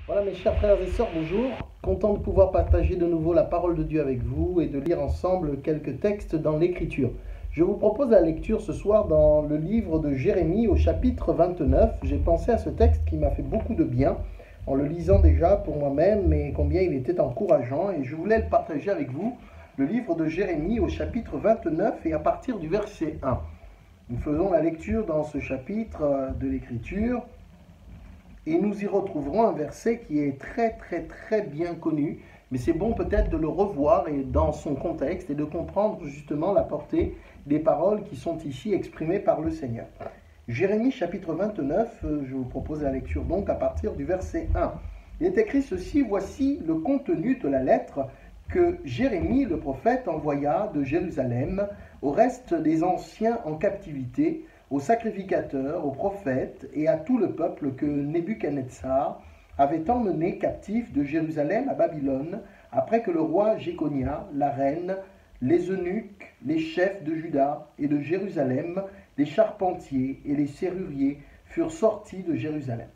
Voilà mes chers frères et sœurs, bonjour. Content de pouvoir partager de nouveau la parole de Dieu avec vous et de lire ensemble quelques textes dans l'Écriture. Je vous propose la lecture ce soir dans le livre de Jérémie au chapitre 29. J'ai pensé à ce texte qui m'a fait beaucoup de bien en le lisant déjà pour moi-même, mais combien il était encourageant et je voulais le partager avec vous. Le livre de Jérémie au chapitre 29 et à partir du verset 1. Nous faisons la lecture dans ce chapitre de l'Écriture. Et nous y retrouverons un verset qui est très bien connu, mais c'est bon peut-être de le revoir et dans son contexte et de comprendre justement la portée des paroles qui sont ici exprimées par le Seigneur. Jérémie chapitre 29, je vous propose la lecture donc à partir du verset 1. Il est écrit ceci: voici le contenu de la lettre que Jérémie le prophète envoya de Jérusalem au reste des anciens en captivité, aux sacrificateurs, aux prophètes et à tout le peuple que Nebuchadnezzar avait emmené captif de Jérusalem à Babylone, après que le roi Jéconia, la reine, les eunuques, les chefs de Juda et de Jérusalem, les charpentiers et les serruriers furent sortis de Jérusalem.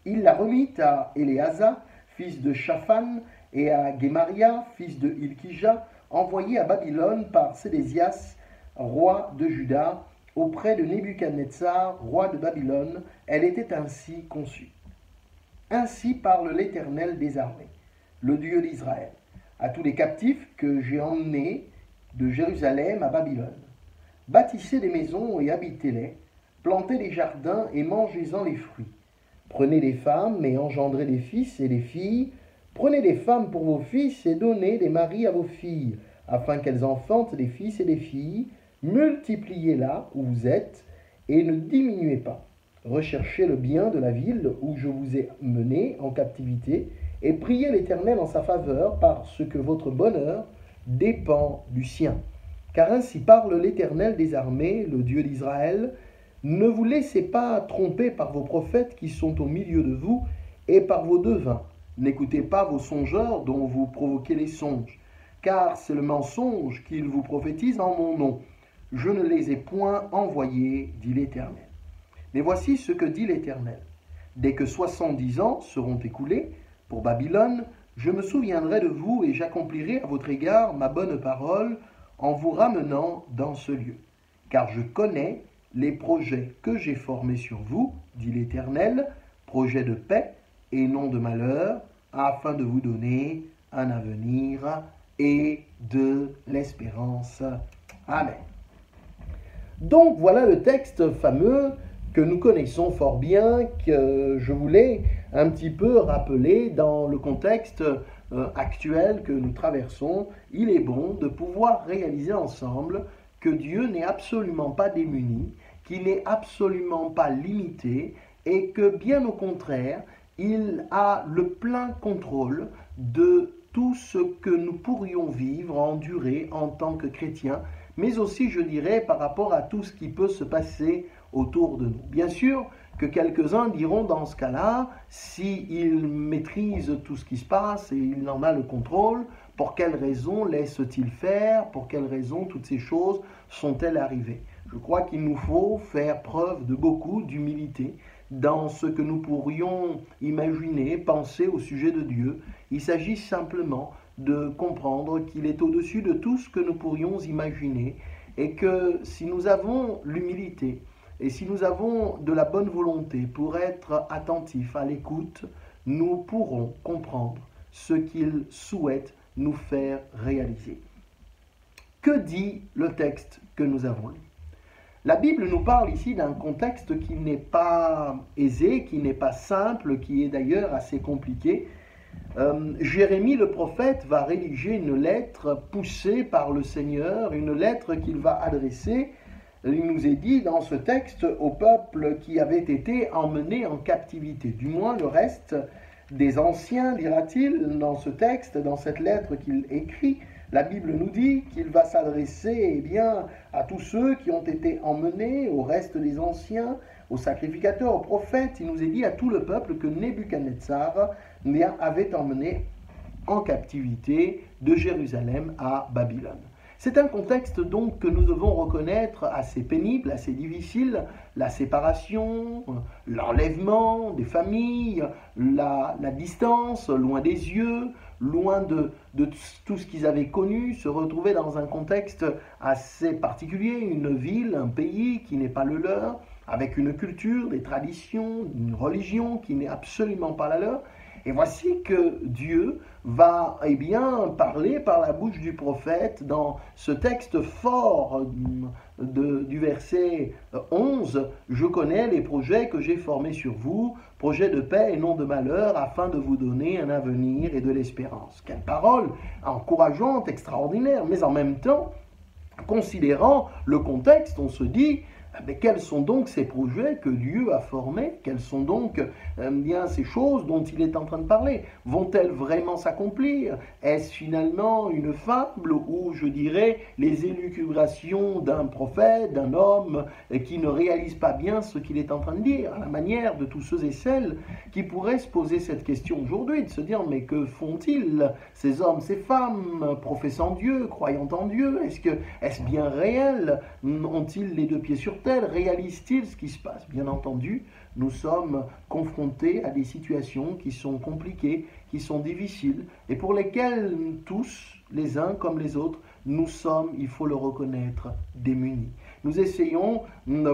Il la remit à Éléasa, fils de Shaphan, et à Guémaria, fils de Hilkija, envoyés à Babylone par Sédécias, roi de Juda, auprès de Nebuchadnezzar, roi de Babylone. Elle était ainsi conçue. Ainsi parle l'Éternel des armées, le Dieu d'Israël, à tous les captifs que j'ai emmenés de Jérusalem à Babylone. Bâtissez des maisons et habitez-les, plantez des jardins et mangez-en les fruits. Prenez des femmes et engendrez des fils et des filles. Prenez des femmes pour vos fils et donnez des maris à vos filles, afin qu'elles enfantent des fils et des filles. Multipliez là où vous êtes et ne diminuez pas. Recherchez le bien de la ville où je vous ai mené en captivité et priez l'Éternel en sa faveur, parce que votre bonheur dépend du sien. Car ainsi parle l'Éternel des armées, le Dieu d'Israël: ne vous laissez pas tromper par vos prophètes qui sont au milieu de vous et par vos devins. N'écoutez pas vos songeurs dont vous provoquez les songes, car c'est le mensonge qu'ils vous prophétisent en mon nom. Je ne les ai point envoyés, dit l'Éternel. Mais voici ce que dit l'Éternel: dès que 70 ans seront écoulés pour Babylone, je me souviendrai de vous et j'accomplirai à votre égard ma bonne parole en vous ramenant dans ce lieu. Car je connais les projets que j'ai formés sur vous, dit l'Éternel, projets de paix et non de malheur, afin de vous donner un avenir et de l'espérance. Amen. Donc voilà le texte fameux que nous connaissons fort bien, que je voulais un petit peu rappeler dans le contexte actuel que nous traversons. Il est bon de pouvoir réaliser ensemble que Dieu n'est absolument pas démuni, qu'il n'est absolument pas limité et que bien au contraire, il a le plein contrôle de tout ce que nous pourrions vivre, endurer en tant que chrétiens, mais aussi, je dirais, par rapport à tout ce qui peut se passer autour de nous. Bien sûr que quelques-uns diront dans ce cas-là, s'il maîtrise tout ce qui se passe et il en a le contrôle, pour quelles raisons laisse-t-il faire? Pour quelles raisons toutes ces choses sont-elles arrivées? Je crois qu'il nous faut faire preuve de beaucoup d'humilité dans ce que nous pourrions imaginer, penser au sujet de Dieu. Il s'agit simplement de comprendre qu'il est au-dessus de tout ce que nous pourrions imaginer et que si nous avons l'humilité et si nous avons de la bonne volonté pour être attentifs à l'écoute, nous pourrons comprendre ce qu'il souhaite nous faire réaliser. Que dit le texte que nous avons lu? La Bible nous parle ici d'un contexte qui n'est pas aisé, qui n'est pas simple, qui est d'ailleurs assez compliqué. Jérémie le prophète va rédiger une lettre poussée par le Seigneur, une lettre qu'il va adresser, il nous est dit dans ce texte, au peuple qui avait été emmené en captivité. Du moins le reste des anciens, dira-t-il, dans ce texte, dans cette lettre qu'il écrit. La Bible nous dit qu'il va s'adresser à tous ceux qui ont été emmenés, au reste des anciens, aux sacrificateurs, aux prophètes. Il nous est dit à tout le peuple que Nebuchadnezzar avait emmené en captivité de Jérusalem à Babylone. C'est un contexte donc que nous devons reconnaître assez pénible, assez difficile, la séparation, l'enlèvement des familles, la distance, loin des yeux, loin de tout ce qu'ils avaient connu, se retrouver dans un contexte assez particulier, une ville, un pays qui n'est pas le leur, avec une culture, des traditions, une religion qui n'est absolument pas la leur. Et voici que Dieu va parler par la bouche du prophète dans ce texte fort du verset 11. « Je connais les projets que j'ai formés sur vous, projets de paix et non de malheur, afin de vous donner un avenir et de l'espérance. » Quelle parole encourageante, extraordinaire, mais en même temps, considérant le contexte, on se dit... Mais quels sont donc ces projets que Dieu a formés? Quelles sont donc ces choses dont il est en train de parler? Vont-elles vraiment s'accomplir? Est-ce finalement une fable ou, je dirais, les élucubrations d'un prophète, d'un homme qui ne réalise pas bien ce qu'il est en train de dire? À la manière de tous ceux et celles qui pourraient se poser cette question aujourd'hui, de se dire, mais que font-ils, ces hommes, ces femmes, professant Dieu, croyant en Dieu? Est-ce bien réel? Ont-ils les deux pieds sur terre? Réalise-t-il ce qui se passe? Bien entendu, nous sommes confrontés à des situations qui sont compliquées, qui sont difficiles, et pour lesquelles tous, les uns comme les autres, nous sommes, il faut le reconnaître, démunis. Nous essayons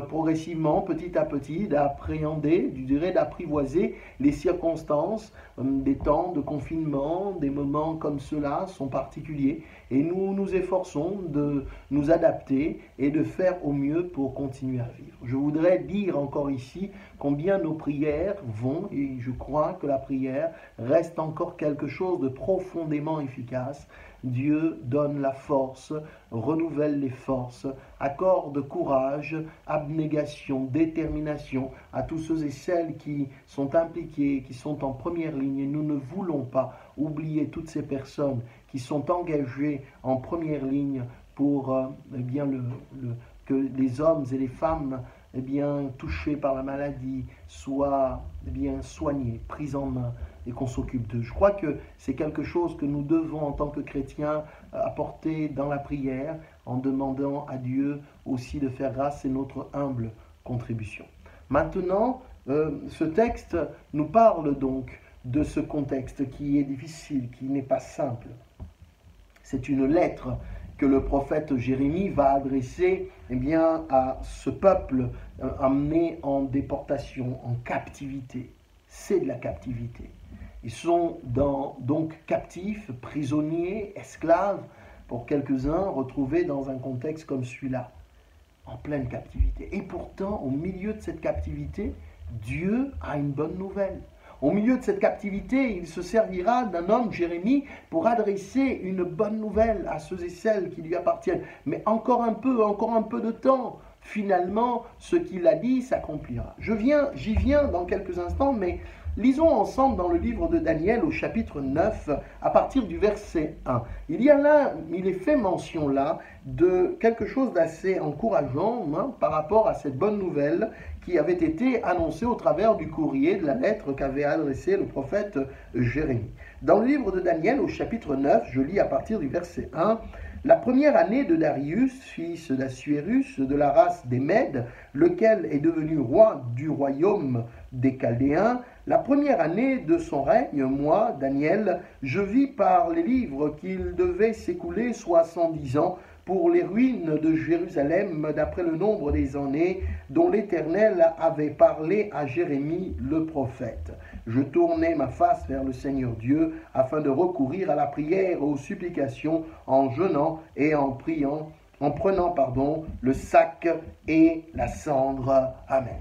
progressivement, petit à petit, d'appréhender, je dirais d'apprivoiser les circonstances. Des temps de confinement, des moments comme cela sont particuliers, et nous nous efforçons de nous adapter et de faire au mieux pour continuer à vivre. Je voudrais dire encore ici combien nos prières vont, et je crois que la prière reste encore quelque chose de profondément efficace. Dieu donne la force, renouvelle les forces, accorde courage, abnégation, détermination à tous ceux et celles qui sont impliqués, qui sont en première ligne. Et nous ne voulons pas oublier toutes ces personnes qui sont engagées en première ligne pour que les hommes et les femmes touchés par la maladie soient soignés, pris en main et qu'on s'occupe d'eux. Je crois que c'est quelque chose que nous devons en tant que chrétiens apporter dans la prière en demandant à Dieu aussi de faire grâce, c'est notre humble contribution. Maintenant, ce texte nous parle donc de ce contexte qui est difficile, qui n'est pas simple. C'est une lettre que le prophète Jérémie va adresser à ce peuple amené en déportation, en captivité. C'est de la captivité. Ils sont donc captifs, prisonniers, esclaves, pour quelques-uns retrouvés dans un contexte comme celui-là, en pleine captivité. Et pourtant, au milieu de cette captivité, Dieu a une bonne nouvelle. Au milieu de cette captivité, il se servira d'un homme, Jérémie, pour adresser une bonne nouvelle à ceux et celles qui lui appartiennent. Mais encore un peu de temps, finalement, ce qu'il a dit s'accomplira. J'y viens dans quelques instants, mais lisons ensemble dans le livre de Daniel au chapitre 9, à partir du verset 1. Il est fait mention là de quelque chose d'assez encourageant par rapport à cette bonne nouvelle qui avait été annoncée au travers du courrier de la lettre qu'avait adressée le prophète Jérémie. Dans le livre de Daniel au chapitre 9, je lis à partir du verset 1, « La première année de Darius, fils d'Assuérus, de la race des Mèdes, lequel est devenu roi du royaume des Chaldéens, la première année de son règne, moi, Daniel, je vis par les livres qu'il devait s'écouler 70 ans pour les ruines de Jérusalem, d'après le nombre des années dont l'Éternel avait parlé à Jérémie le prophète. Je tournai ma face vers le Seigneur Dieu, afin de recourir à la prière et aux supplications, en jeûnant et en priant, en prenant le sac et la cendre. Amen.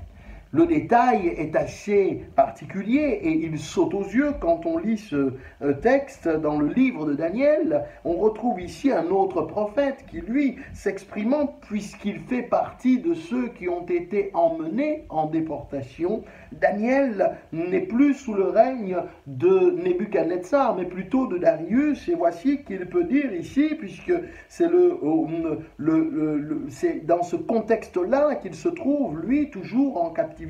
Le détail est assez particulier et il saute aux yeux quand on lit ce texte dans le livre de Daniel. On retrouve ici un autre prophète qui, lui, s'exprimant, puisqu'il fait partie de ceux qui ont été emmenés en déportation. Daniel n'est plus sous le règne de Nebuchadnezzar, mais plutôt de Darius. Et voici qu'il peut dire ici, puisque c'est c'est dans ce contexte-là qu'il se trouve, lui, toujours en captivité.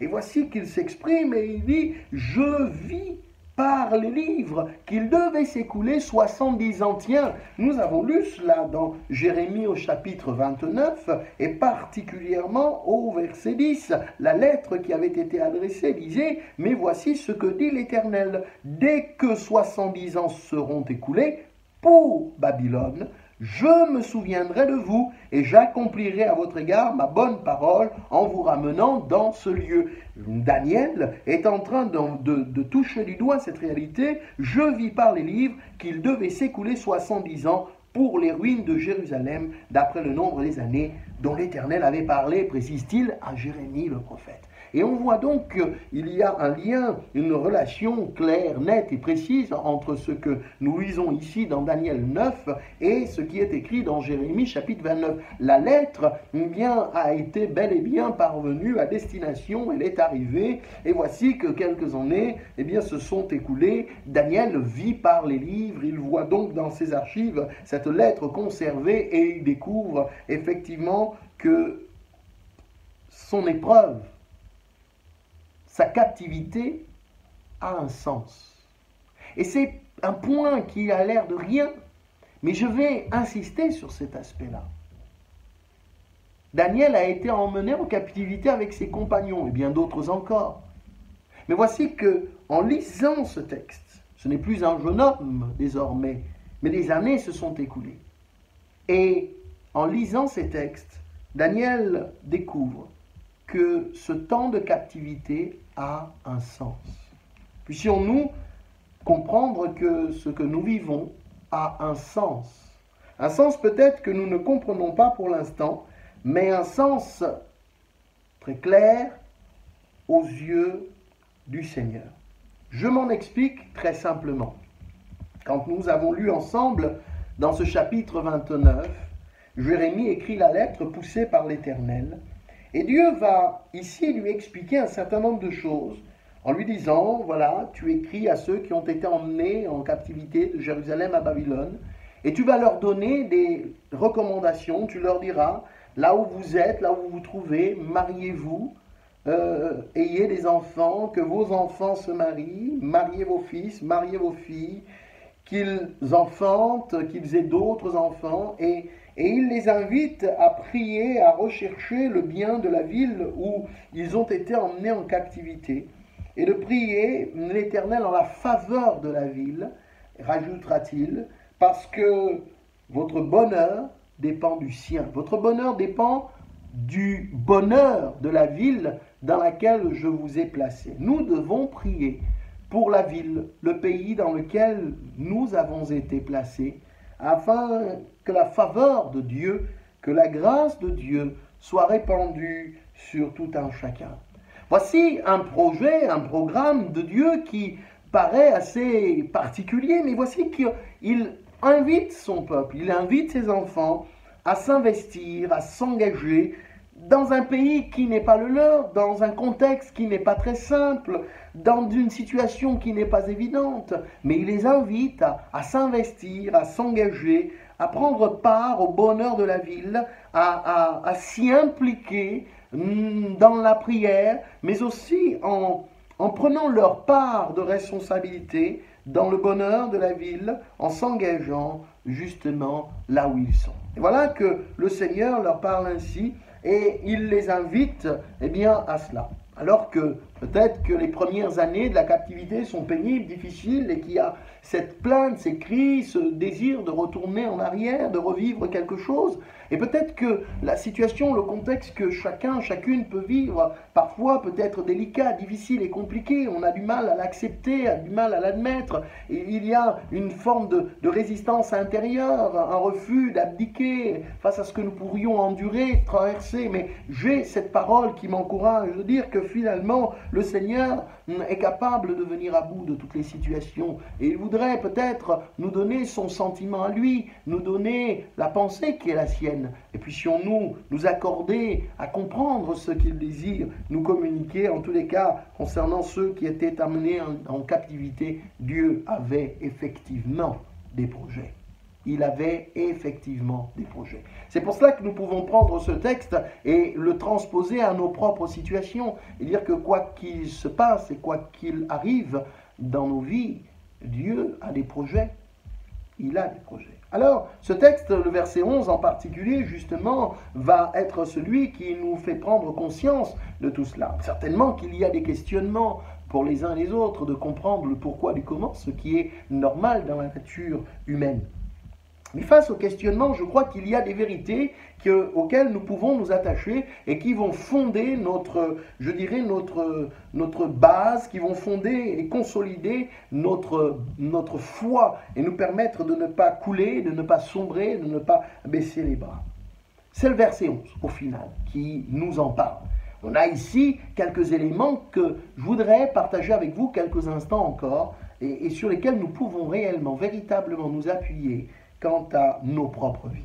Et voici qu'il s'exprime et il dit « Je vis par les livres qu'il devait s'écouler 70 ans. Tiens, nous avons lu cela dans Jérémie au chapitre 29 et particulièrement au verset 10. La lettre qui avait été adressée disait « Mais voici ce que dit l'Éternel. Dès que 70 ans seront écoulés pour Babylone, je me souviendrai de vous et j'accomplirai à votre égard ma bonne parole en vous ramenant dans ce lieu. » Daniel est en train de toucher du doigt cette réalité. Je vis par les livres qu'il devait s'écouler 70 ans pour les ruines de Jérusalem, d'après le nombre des années dont l'Éternel avait parlé, précise-t-il, à Jérémie le prophète. Et on voit donc qu'il y a un lien, une relation claire, nette et précise entre ce que nous lisons ici dans Daniel 9 et ce qui est écrit dans Jérémie chapitre 29. La lettre a été bel et bien parvenue à destination, elle est arrivée, et voici que quelques années se sont écoulées. Daniel vit par les livres, il voit donc dans ses archives cette lettre conservée et il découvre effectivement que son épreuve, sa captivité a un sens. Et c'est un point qui a l'air de rien, mais je vais insister sur cet aspect-là. Daniel a été emmené en captivité avec ses compagnons et bien d'autres encore. Mais voici que, en lisant ce texte, ce n'est plus un jeune homme désormais, mais des années se sont écoulées. Et en lisant ces textes, Daniel découvre que ce temps de captivité a un sens. Puissions-nous comprendre que ce que nous vivons a un sens. Un sens peut-être que nous ne comprenons pas pour l'instant, mais un sens très clair aux yeux du Seigneur. Je m'en explique très simplement. Quand nous avons lu ensemble dans ce chapitre 29, Jérémie écrit la lettre poussée par l'Éternel. Et Dieu va ici lui expliquer un certain nombre de choses en lui disant, voilà, tu écris à ceux qui ont été emmenés en captivité de Jérusalem à Babylone, et tu vas leur donner des recommandations, tu leur diras, là où vous êtes, là où vous vous trouvez, mariez-vous, ayez des enfants, que vos enfants se marient, mariez vos fils, mariez vos filles, qu'ils enfantent, qu'ils aient d'autres enfants, et il les invite à prier, à rechercher le bien de la ville où ils ont été emmenés en captivité, et de prier l'Éternel en la faveur de la ville, rajoutera-t-il, parce que votre bonheur dépend du sien. Votre bonheur dépend du bonheur de la ville dans laquelle je vous ai placé. Nous devons prier pour la ville, le pays dans lequel nous avons été placés, afin que la faveur de Dieu, que la grâce de Dieu soit répandue sur tout un chacun. Voici un projet, un programme de Dieu qui paraît assez particulier, mais voici qu'il invite son peuple, il invite ses enfants à s'investir, à s'engager dans un pays qui n'est pas le leur, dans un contexte qui n'est pas très simple, dans une situation qui n'est pas évidente, mais il les invite à s'investir, à s'engager, à prendre part au bonheur de la ville, à s'y impliquer dans la prière, mais aussi en prenant leur part de responsabilité dans le bonheur de la ville, en s'engageant justement là où ils sont. Et voilà que le Seigneur leur parle ainsi, et il les invite à cela. Alors que peut-être que les premières années de la captivité sont pénibles, difficiles, et qu'il y a cette plainte, ces cris, ce désir de retourner en arrière, de revivre quelque chose. Et peut-être que la situation, le contexte que chacun, chacune peut vivre, parfois peut être délicat, difficile et compliqué. On a du mal à l'accepter, a du mal à l'admettre. Et il y a une forme de résistance intérieure, un refus d'abdiquer face à ce que nous pourrions endurer, traverser. Mais j'ai cette parole qui m'encourage de dire que finalement, le Seigneur est capable de venir à bout de toutes les situations. Et il voudrait peut-être nous donner son sentiment à lui, nous donner la pensée qui est la sienne. Et puissions-nous nous accorder à comprendre ce qu'il désire, nous communiquer, en tous les cas, concernant ceux qui étaient amenés en captivité. Dieu avait effectivement des projets. Il avait effectivement des projets. C'est pour cela que nous pouvons prendre ce texte et le transposer à nos propres situations et dire que quoi qu'il se passe et quoi qu'il arrive, dans nos vies, Dieu a des projets. Il a des projets. Alors, ce texte, le verset 11 en particulier, justement, va être celui qui nous fait prendre conscience de tout cela. Certainement qu'il y a des questionnements pour les uns et les autres, de comprendre le pourquoi du comment, ce qui est normal dans la nature humaine. Mais face au questionnement, je crois qu'il y a des vérités auxquelles nous pouvons nous attacher et qui vont fonder notre base, qui vont fonder et consolider notre foi et nous permettre de ne pas couler, de ne pas sombrer, de ne pas baisser les bras. C'est le verset 11, au final, qui nous en parle. On a ici quelques éléments que je voudrais partager avec vous quelques instants encore et sur lesquels nous pouvons réellement, véritablement nous appuyer quant à nos propres vies.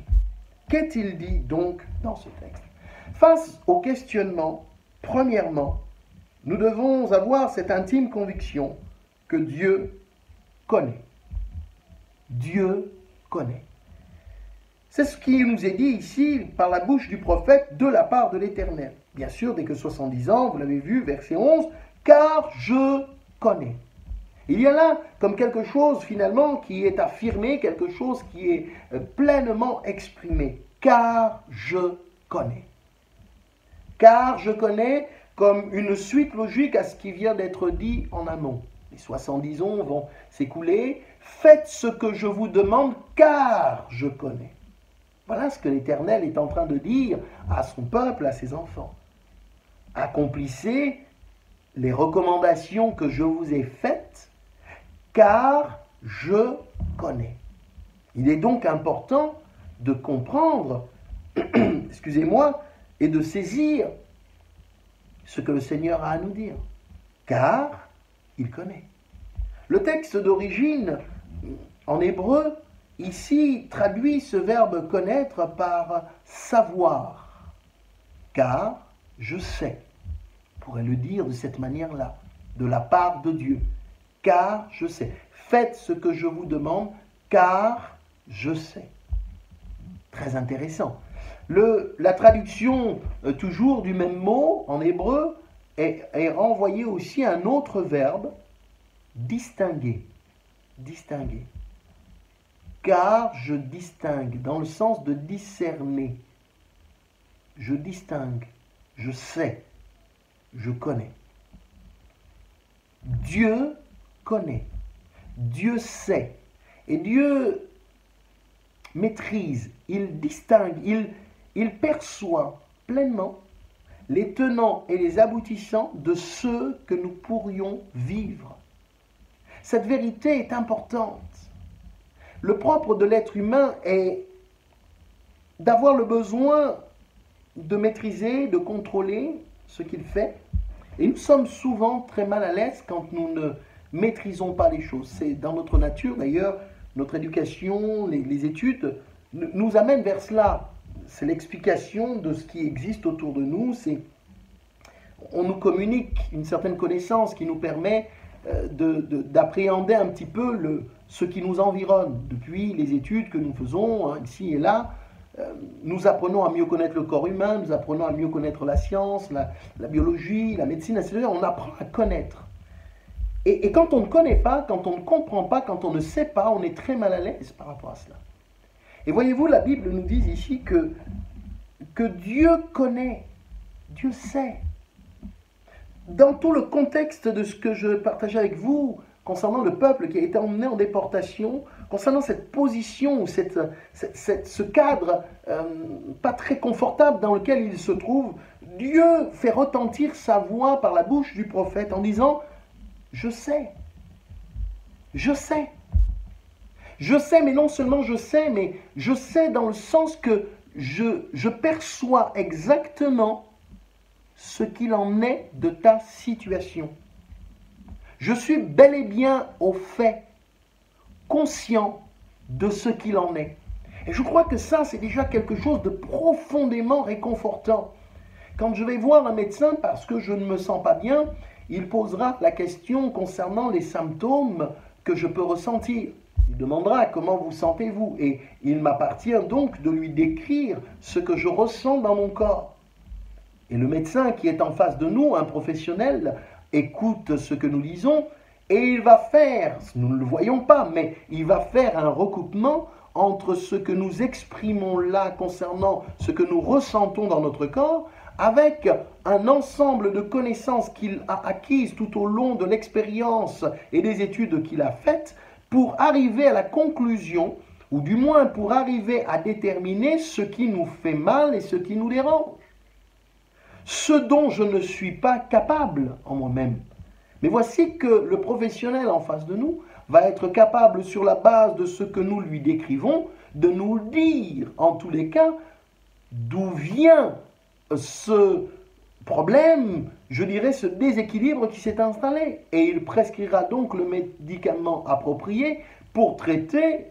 Qu'est-il dit donc dans ce texte? Face au questionnement, premièrement, nous devons avoir cette intime conviction que Dieu connaît. Dieu connaît. C'est ce qui nous est dit ici par la bouche du prophète de la part de l'Éternel. Bien sûr, dès que 70 ans, vous l'avez vu, verset 11, « Car je connais ». Il y a là comme quelque chose finalement qui est affirmé, quelque chose qui est pleinement exprimé. Car je connais. Car je connais comme une suite logique à ce qui vient d'être dit en amont. Les 70 ans vont s'écouler. Faites ce que je vous demande car je connais. Voilà ce que l'Éternel est en train de dire à son peuple, à ses enfants. Accomplissez les recommandations que je vous ai faites car je connais. Il est donc important de comprendre, excusez-moi, et de saisir ce que le Seigneur a à nous dire, car il connaît. Le texte d'origine, en hébreu, ici traduit ce verbe connaître par savoir, car je sais. On pourrait le dire de cette manière-là, de la part de Dieu. Car je sais. Faites ce que je vous demande, car je sais. Très intéressant. La traduction toujours du même mot en hébreu est renvoyée aussi à un autre verbe, distinguer. Distinguer. Car je distingue, dans le sens de discerner. Je distingue, je sais, je connais. Dieu connaît, Dieu sait, et Dieu maîtrise, il distingue, il perçoit pleinement les tenants et les aboutissants de ceux que nous pourrions vivre. Cette vérité est importante. Le propre de l'être humain est d'avoir le besoin de maîtriser, de contrôler ce qu'il fait, et nous sommes souvent très mal à l'aise quand nous ne maîtrisons pas les choses. C'est dans notre nature, d'ailleurs, notre éducation, les études nous amènent vers cela. C'est l'explication de ce qui existe autour de nous. On nous communique une certaine connaissance qui nous permet d'appréhender un petit peu ce qui nous environne. Depuis les études que nous faisons, ici et là, nous apprenons à mieux connaître le corps humain, nous apprenons à mieux connaître la science, la biologie, la médecine, etc. On apprend à connaître. Et quand on ne connaît pas, quand on ne comprend pas, quand on ne sait pas, on est très mal à l'aise par rapport à cela. Et voyez-vous, la Bible nous dit ici que Dieu connaît, Dieu sait. Dans tout le contexte de ce que je partageais avec vous, concernant le peuple qui a été emmené en déportation, concernant cette position, ou ce cadre pas très confortable dans lequel il se trouve, Dieu fait retentir sa voix par la bouche du prophète en disant « Je sais, je sais. Je sais, mais non seulement je sais, mais je sais dans le sens que je perçois exactement ce qu'il en est de ta situation. Je suis bel et bien au fait, conscient de ce qu'il en est. Et je crois que ça, c'est déjà quelque chose de profondément réconfortant. Quand je vais voir un médecin parce que je ne me sens pas bien, il posera la question concernant les symptômes que je peux ressentir. Il demandera comment vous sentez-vous et il m'appartient donc de lui décrire ce que je ressens dans mon corps. Et le médecin qui est en face de nous, un professionnel, écoute ce que nous disons Et il va faire, nous ne le voyons pas, mais il va faire un recoupement entre ce que nous exprimons là concernant ce que nous ressentons dans notre corps, avec un ensemble de connaissances qu'il a acquises tout au long de l'expérience et des études qu'il a faites, pour arriver à la conclusion, ou du moins pour arriver à déterminer ce qui nous fait mal et ce qui nous dérange. Ce dont je ne suis pas capable en moi-même. Mais voici que le professionnel en face de nous va être capable, sur la base de ce que nous lui décrivons, de nous dire, en tous les cas, d'où vient ce problème, je dirais ce déséquilibre qui s'est installé. Et il prescrira donc le médicament approprié pour traiter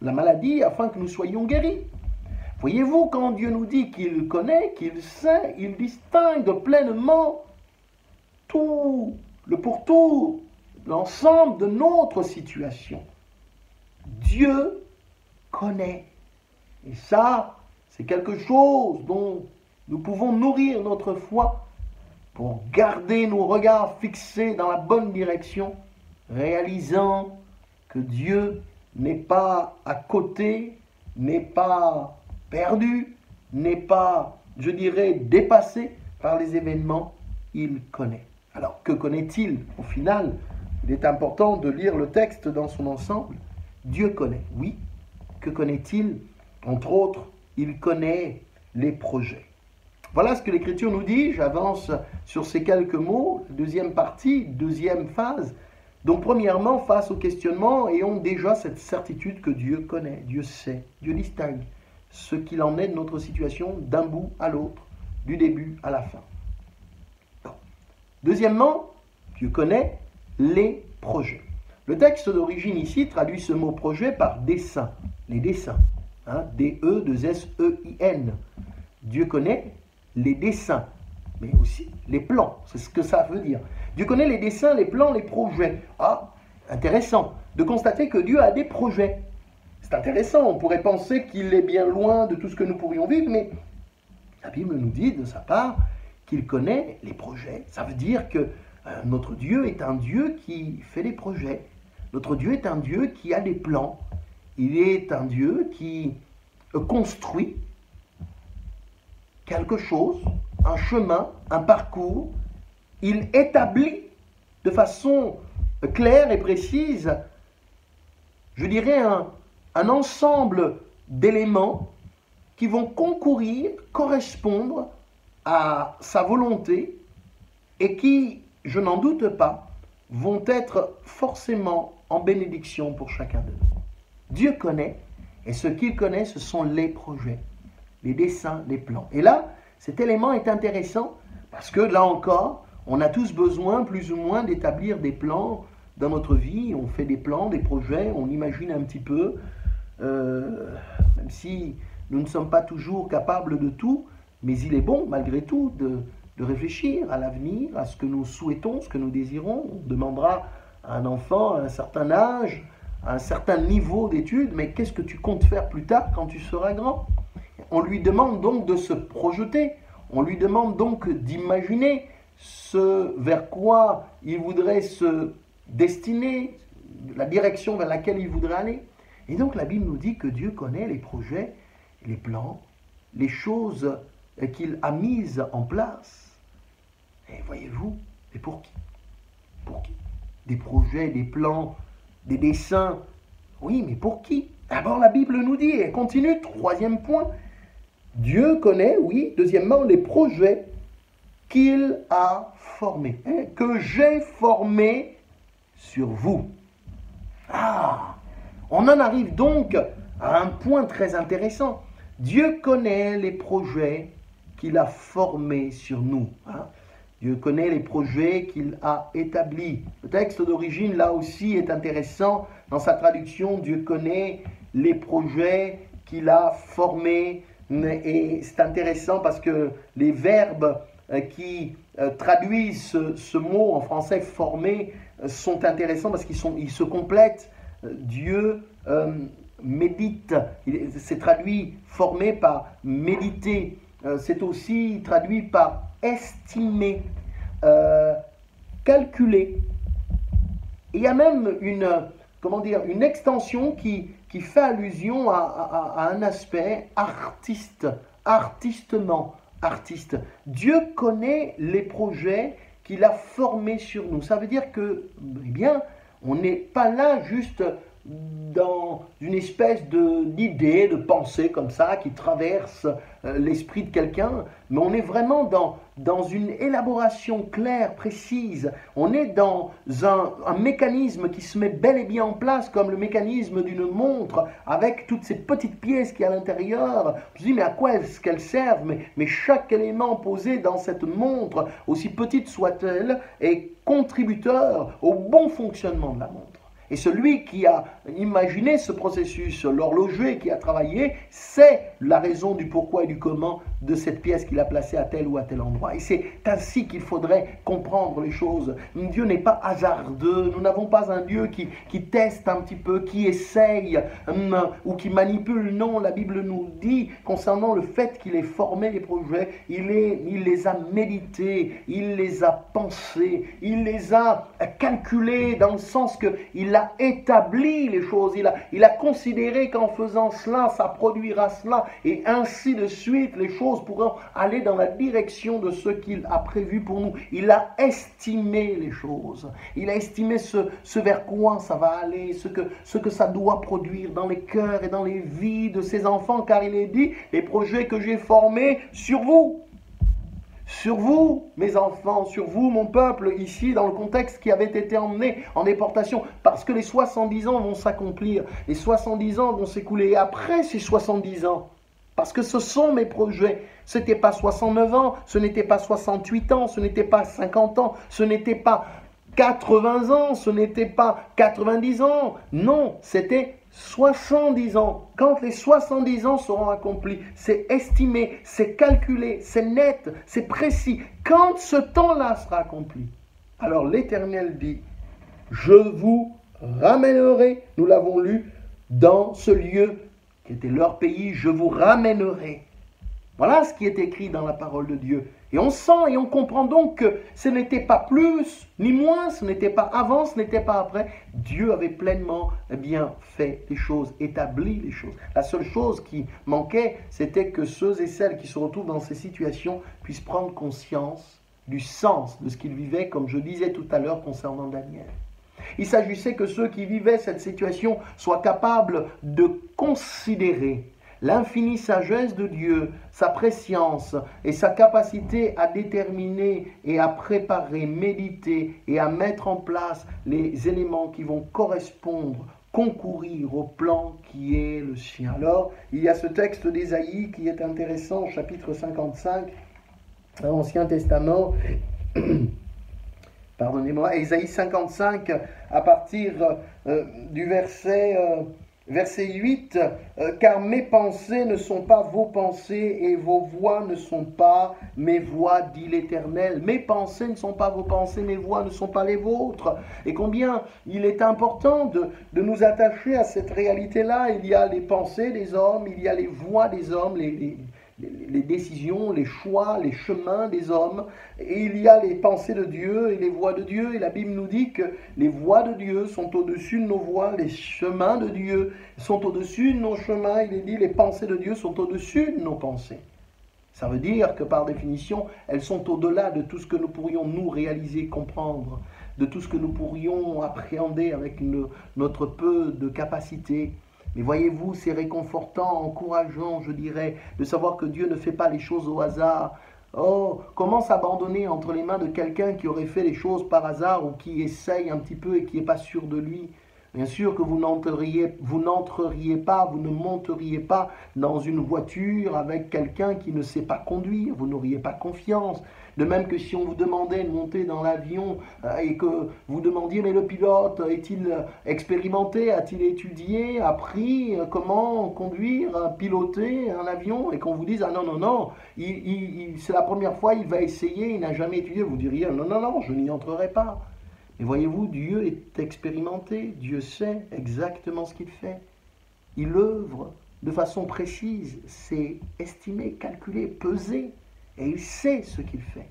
la maladie afin que nous soyons guéris. Voyez-vous, quand Dieu nous dit qu'il connaît, qu'il sait, il distingue pleinement tout le pourtour, l'ensemble de notre situation. Dieu connaît. Et ça, c'est quelque chose dont nous pouvons nourrir notre foi pour garder nos regards fixés dans la bonne direction, réalisant que Dieu n'est pas à côté, n'est pas perdu, n'est pas, je dirais, dépassé par les événements, il connaît. Alors, que connaît-il au final? Il est important de lire le texte dans son ensemble. Dieu connaît, oui. Que connaît-il? Entre autres, il connaît les projets. Voilà ce que l'Écriture nous dit. J'avance sur ces quelques mots. Deuxième partie, deuxième phase. Donc, premièrement, face au questionnement, ayons déjà cette certitude que Dieu connaît, Dieu sait, Dieu distingue ce qu'il en est de notre situation d'un bout à l'autre, du début à la fin. Deuxièmement, Dieu connaît les projets. Le texte d'origine ici traduit ce mot projet par dessein, les desseins, D-E-2-S-E-I-N. Dieu connaît les desseins, mais aussi les plans, c'est ce que ça veut dire. Dieu connaît les desseins, les plans, les projets. Ah, intéressant de constater que Dieu a des projets. C'est intéressant, on pourrait penser qu'il est bien loin de tout ce que nous pourrions vivre, mais la Bible nous dit de sa part qu'il connaît les projets. Ça veut dire que notre Dieu est un Dieu qui fait des projets. Notre Dieu est un Dieu qui a des plans. Il est un Dieu qui construit quelque chose, un chemin, un parcours. Il établit de façon claire et précise, je dirais, un ensemble d'éléments qui vont concourir, correspondre à sa volonté et qui, je n'en doute pas, vont être forcément en bénédiction pour chacun de nous. Dieu connaît, et ce qu'il connaît, ce sont les projets, les desseins, les plans. Et là, cet élément est intéressant parce que là encore, on a tous besoin plus ou moins d'établir des plans dans notre vie. On fait des plans, des projets, on imagine un petit peu, même si nous ne sommes pas toujours capables de tout, mais il est bon, malgré tout, de réfléchir à l'avenir, à ce que nous souhaitons, ce que nous désirons. On demandera à un enfant à un certain âge, à un certain niveau d'études, mais qu'est-ce que tu comptes faire plus tard quand tu seras grand? On lui demande donc de se projeter, on lui demande donc d'imaginer ce vers quoi il voudrait se destiner, la direction vers laquelle il voudrait aller. Et donc la Bible nous dit que Dieu connaît les projets, les plans, les choses qu'il a mises en place. Et voyez-vous, et pour qui? Pour qui? Des projets, des plans, des dessins. Oui, mais pour qui? D'abord la Bible nous dit, et continue, troisième point, Dieu connaît, oui, deuxièmement, les projets qu'il a formés, que j'ai formés sur vous. Ah, on en arrive donc à un point très intéressant. Dieu connaît les projets qu'il a formés sur nous. Dieu connaît les projets qu'il a établis. Le texte d'origine, là aussi, est intéressant. Dans sa traduction, Dieu connaît les projets qu'il a formés. Et c'est intéressant parce que les verbes qui traduisent ce mot en français « former » sont intéressants parce qu'ils se complètent. Dieu médite. C'est traduit « former » par « méditer ». C'est aussi traduit par « estimer », calculer. Et il y a même une extension qui fait allusion à un aspect artistement, artiste. Dieu connaît les projets qu'il a formés sur nous. Ça veut dire que, eh bien, on n'est pas là juste dans une espèce d'idée, de pensée comme ça qui traverse l'esprit de quelqu'un, mais on est vraiment dans une élaboration claire, précise. On est dans un mécanisme qui se met bel et bien en place, comme le mécanisme d'une montre, avec toutes ces petites pièces qui y a à l'intérieur. Je me dis, mais à quoi est-ce qu'elles servent, mais chaque élément posé dans cette montre, aussi petite soit-elle, est contributeur au bon fonctionnement de la montre. Et celui qui a imaginé ce processus, l'horloger qui a travaillé, sait la raison du pourquoi et du comment de cette pièce qu'il a placée à tel ou à tel endroit. Et c'est ainsi qu'il faudrait comprendre les choses. Dieu n'est pas hasardeux. Nous n'avons pas un Dieu qui teste un petit peu, qui essaye ou qui manipule. Non, la Bible nous dit concernant le fait qu'il ait formé les projets, il les a médités, il les a pensés, il les a calculés dans le sens qu'il a établi les choses, il a considéré qu'en faisant cela, ça produira cela, et ainsi de suite, les choses pourront aller dans la direction de ce qu'il a prévu pour nous. Il a estimé les choses, il a estimé ce vers quoi ça va aller, ce que ça doit produire dans les cœurs et dans les vies de ses enfants, car il est dit, les projets que j'ai formés sur vous, mes enfants, sur vous, mon peuple, ici, dans le contexte qui avait été emmené en déportation, parce que les 70 ans vont s'accomplir, les 70 ans vont s'écouler, et après ces 70 ans, parce que ce sont mes projets, ce n'était pas 69 ans, ce n'était pas 68 ans, ce n'était pas 50 ans, ce n'était pas 80 ans, ce n'était pas 90 ans, non, c'était 70 ans. Quand les 70 ans seront accomplis, c'est estimé, c'est calculé, c'est net, c'est précis. Quand ce temps-là sera accompli, alors l'Éternel dit, je vous ramènerai, nous l'avons lu, dans ce lieu qui était leur pays, je vous ramènerai. Voilà ce qui est écrit dans la parole de Dieu. Et on sent et on comprend donc que ce n'était pas plus ni moins, ce n'était pas avant, ce n'était pas après. Dieu avait pleinement fait les choses, établi les choses. La seule chose qui manquait, c'était que ceux et celles qui se retrouvent dans ces situations puissent prendre conscience du sens de ce qu'ils vivaient, comme je disais tout à l'heure concernant Daniel. Il s'agissait que ceux qui vivaient cette situation soient capables de considérer l'infinie sagesse de Dieu, sa préscience et sa capacité à déterminer et à préparer, méditer et à mettre en place les éléments qui vont correspondre, concourir au plan qui est le sien. Alors, il y a ce texte d'Ésaïe qui est intéressant, chapitre 55, Ancien Testament. Pardonnez-moi, Ésaïe 55, à partir du verset 8, car mes pensées ne sont pas vos pensées et vos voix ne sont pas mes voix, dit l'Éternel. Mes pensées ne sont pas vos pensées, mes voix ne sont pas les vôtres. Et combien il est important de nous attacher à cette réalité-là. Il y a les pensées des hommes, il y a les voix des hommes, les décisions, les choix, les chemins des hommes, et il y a les pensées de Dieu et les voies de Dieu, et la Bible nous dit que les voies de Dieu sont au-dessus de nos voies, les chemins de Dieu sont au-dessus de nos chemins, il est dit les pensées de Dieu sont au-dessus de nos pensées. Ça veut dire que par définition, elles sont au-delà de tout ce que nous pourrions nous réaliser, comprendre, de tout ce que nous pourrions appréhender avec notre peu de capacité. Mais voyez-vous, c'est réconfortant, encourageant, je dirais, de savoir que Dieu ne fait pas les choses au hasard. Oh, comment s'abandonner entre les mains de quelqu'un qui aurait fait les choses par hasard ou qui essaye un petit peu et qui n'est pas sûr de lui? Bien sûr que vous n'entreriez pas, vous ne monteriez pas dans une voiture avec quelqu'un qui ne sait pas conduire, vous n'auriez pas confiance. De même que si on vous demandait de monter dans l'avion et que vous demandiez, mais le pilote est-il expérimenté, a-t-il étudié, appris comment conduire, piloter un avion, et qu'on vous dise, ah non, c'est la première fois, il va essayer, il n'a jamais étudié, vous diriez, non, je n'y entrerai pas. Et voyez-vous, Dieu est expérimenté, Dieu sait exactement ce qu'il fait. Il œuvre de façon précise, c'est estimé, calculé, pesé, et il sait ce qu'il fait.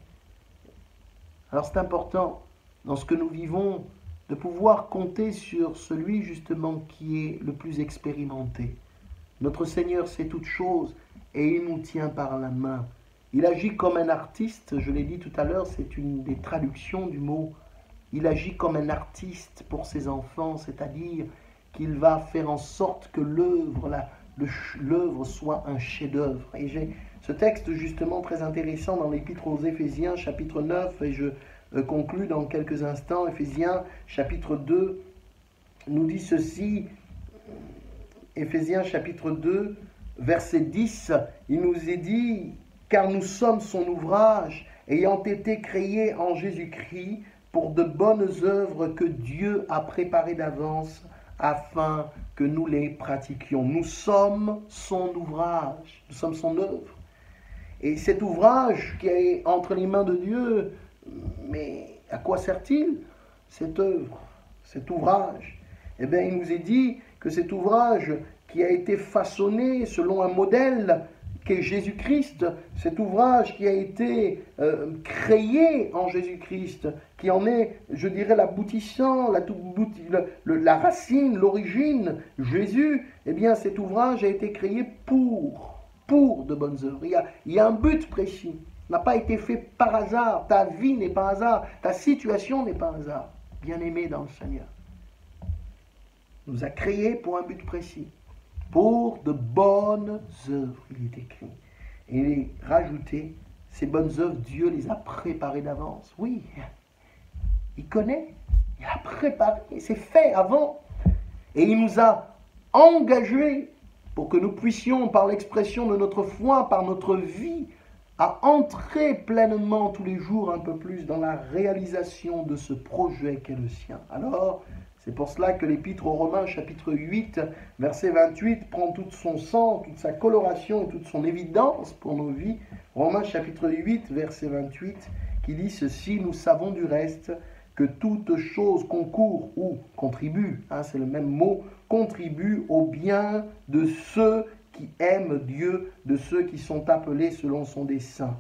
Alors c'est important, dans ce que nous vivons, de pouvoir compter sur celui justement qui est le plus expérimenté. Notre Seigneur sait toutes choses et il nous tient par la main. Il agit comme un artiste, je l'ai dit tout à l'heure, c'est une des traductions du mot. Il agit comme un artiste pour ses enfants, c'est-à-dire qu'il va faire en sorte que l'œuvre soit un chef-d'œuvre. Et j'ai ce texte justement très intéressant dans l'Épître aux Éphésiens, chapitre 9, et je conclus dans quelques instants. Éphésiens, chapitre 2, nous dit ceci. Éphésiens, chapitre 2, verset 10, il nous est dit « Car nous sommes son ouvrage, ayant été créés en Jésus-Christ, pour de bonnes œuvres que Dieu a préparées d'avance, afin que nous les pratiquions. » Nous sommes son ouvrage, nous sommes son œuvre. Et cet ouvrage qui est entre les mains de Dieu, mais à quoi sert-il cette œuvre, cet ouvrage? Eh bien, il nous est dit que cet ouvrage qui a été façonné selon un modèle qu'est Jésus-Christ, cet ouvrage qui a été créé en Jésus-Christ, qui en est, je dirais, l'aboutissant, la racine, l'origine, Jésus, eh bien cet ouvrage a été créé pour de bonnes œuvres. Il y a un but précis. N'a pas été fait par hasard. Ta vie n'est pas hasard. Ta situation n'est pas hasard. Bien-aimé dans le Seigneur, nous a créés pour un but précis. Pour de bonnes œuvres, il est écrit. Et il est rajouté, ces bonnes œuvres, Dieu les a préparées d'avance. Oui, il connaît, il a préparé, c'est fait avant. Et il nous a engagés pour que nous puissions, par l'expression de notre foi, par notre vie, à entrer pleinement tous les jours un peu plus dans la réalisation de ce projet qu'est le sien. Alors, c'est pour cela que l'Épître aux Romains, chapitre 8, verset 28, prend tout son sens, toute sa coloration et toute son évidence pour nos vies. Romains, chapitre 8, verset 28, qui dit ceci: « Nous savons du reste que toute chose concourt ou contribue, c'est le même mot, contribue au bien de ceux qui aiment Dieu, de ceux qui sont appelés selon son dessein.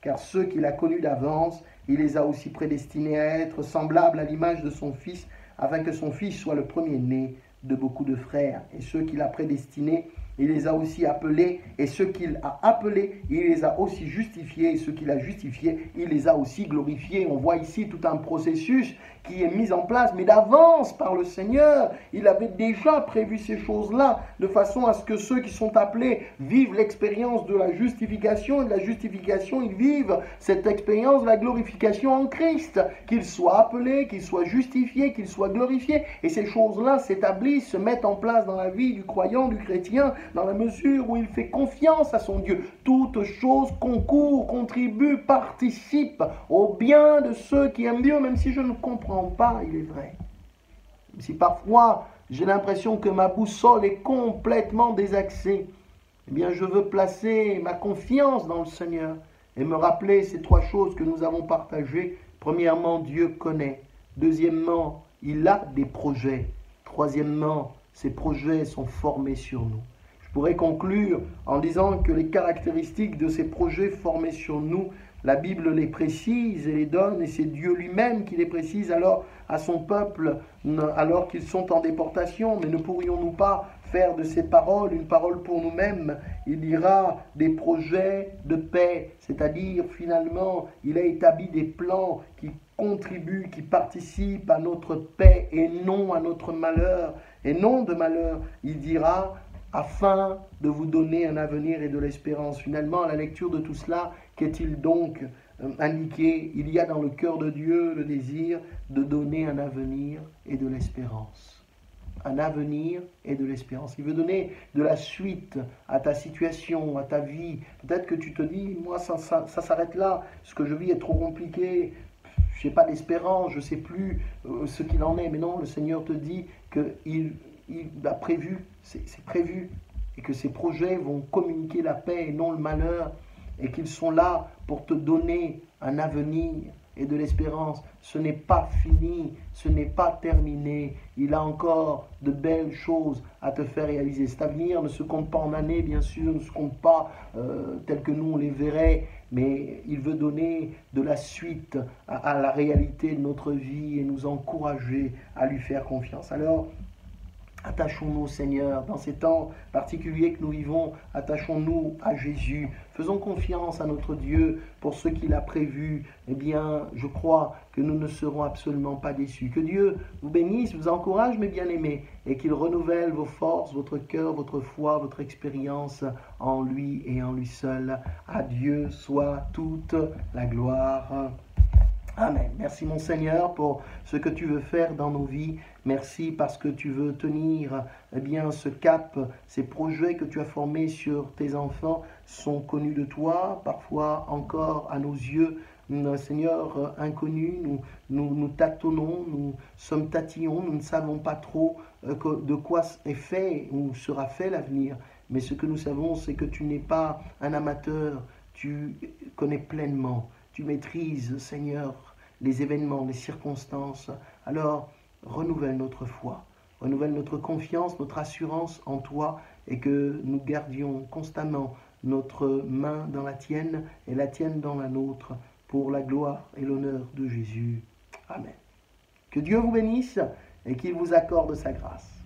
Car ceux qu'il a connus d'avance, il les a aussi prédestinés à être semblables à l'image de son Fils, afin que son Fils soit le premier-né de beaucoup de frères. Et ceux qu'il a prédestinés, il les a aussi appelés, et ceux qu'il a appelés, il les a aussi justifiés, et ceux qu'il a justifiés, il les a aussi glorifiés. On voit ici tout un processus qui est mis en place, mais d'avance par le Seigneur. Il avait déjà prévu ces choses-là, de façon à ce que ceux qui sont appelés vivent l'expérience de la justification, et de la justification, ils vivent cette expérience de la glorification en Christ. Qu'ils soient appelés, qu'ils soient justifiés, qu'ils soient glorifiés. Et ces choses-là s'établissent, se mettent en place dans la vie du croyant, du chrétien, dans la mesure où il fait confiance à son Dieu. Toute chose concourt, contribue, participe au bien de ceux qui aiment Dieu, même si je ne comprends pas, il est vrai. Même si parfois j'ai l'impression que ma boussole est complètement désaxée, eh bien je veux placer ma confiance dans le Seigneur et me rappeler ces trois choses que nous avons partagées. Premièrement, Dieu connaît. Deuxièmement, il a des projets. Troisièmement, ces projets sont formés sur nous. Je pourrais conclure en disant que les caractéristiques de ces projets formés sur nous, la Bible les précise et les donne, et c'est Dieu lui-même qui les précise alors à son peuple, alors qu'ils sont en déportation. Mais ne pourrions-nous pas faire de ces paroles une parole pour nous-mêmes? Il dira des projets de paix, c'est-à-dire finalement, il a établi des plans qui contribuent, qui participent à notre paix et non à notre malheur, et non de malheur. Il dira afin de vous donner un avenir et de l'espérance. Finalement, à la lecture de tout cela, qu'est-il donc indiqué? Il y a dans le cœur de Dieu le désir de donner un avenir et de l'espérance. Un avenir et de l'espérance. Il veut donner de la suite à ta situation, à ta vie. Peut-être que tu te dis, moi ça s'arrête là, ce que je vis est trop compliqué, je n'ai pas d'espérance, je ne sais plus ce qu'il en est. Mais non, le Seigneur te dit qu'il a prévu, c'est prévu, et que ces projets vont communiquer la paix et non le malheur, et qu'ils sont là pour te donner un avenir et de l'espérance. Ce n'est pas fini, ce n'est pas terminé. Il a encore de belles choses à te faire réaliser. Cet avenir ne se compte pas en années, bien sûr, ne se compte pas tel que nous on les verrait, mais il veut donner de la suite à la réalité de notre vie et nous encourager à lui faire confiance. Alors, attachons-nous, Seigneur, dans ces temps particuliers que nous vivons, attachons-nous à Jésus. Faisons confiance à notre Dieu pour ce qu'il a prévu. Eh bien, je crois que nous ne serons absolument pas déçus. Que Dieu vous bénisse, vous encourage, mes bien-aimés, et qu'il renouvelle vos forces, votre cœur, votre foi, votre expérience en lui et en lui seul. À Dieu soit toute la gloire. Amen. Merci mon Seigneur pour ce que tu veux faire dans nos vies. Merci parce que tu veux tenir bien ce cap. Ces projets que tu as formés sur tes enfants sont connus de toi, parfois encore à nos yeux. Seigneur, inconnus, nous tâtonnons, nous sommes tatillons, nous ne savons pas trop de quoi est fait ou sera fait l'avenir. Mais ce que nous savons, c'est que tu n'es pas un amateur, tu connais pleinement. Tu maîtrises, Seigneur, les événements, les circonstances. Alors, renouvelle notre foi, renouvelle notre confiance, notre assurance en toi et que nous gardions constamment notre main dans la tienne et la tienne dans la nôtre pour la gloire et l'honneur de Jésus. Amen. Que Dieu vous bénisse et qu'il vous accorde sa grâce.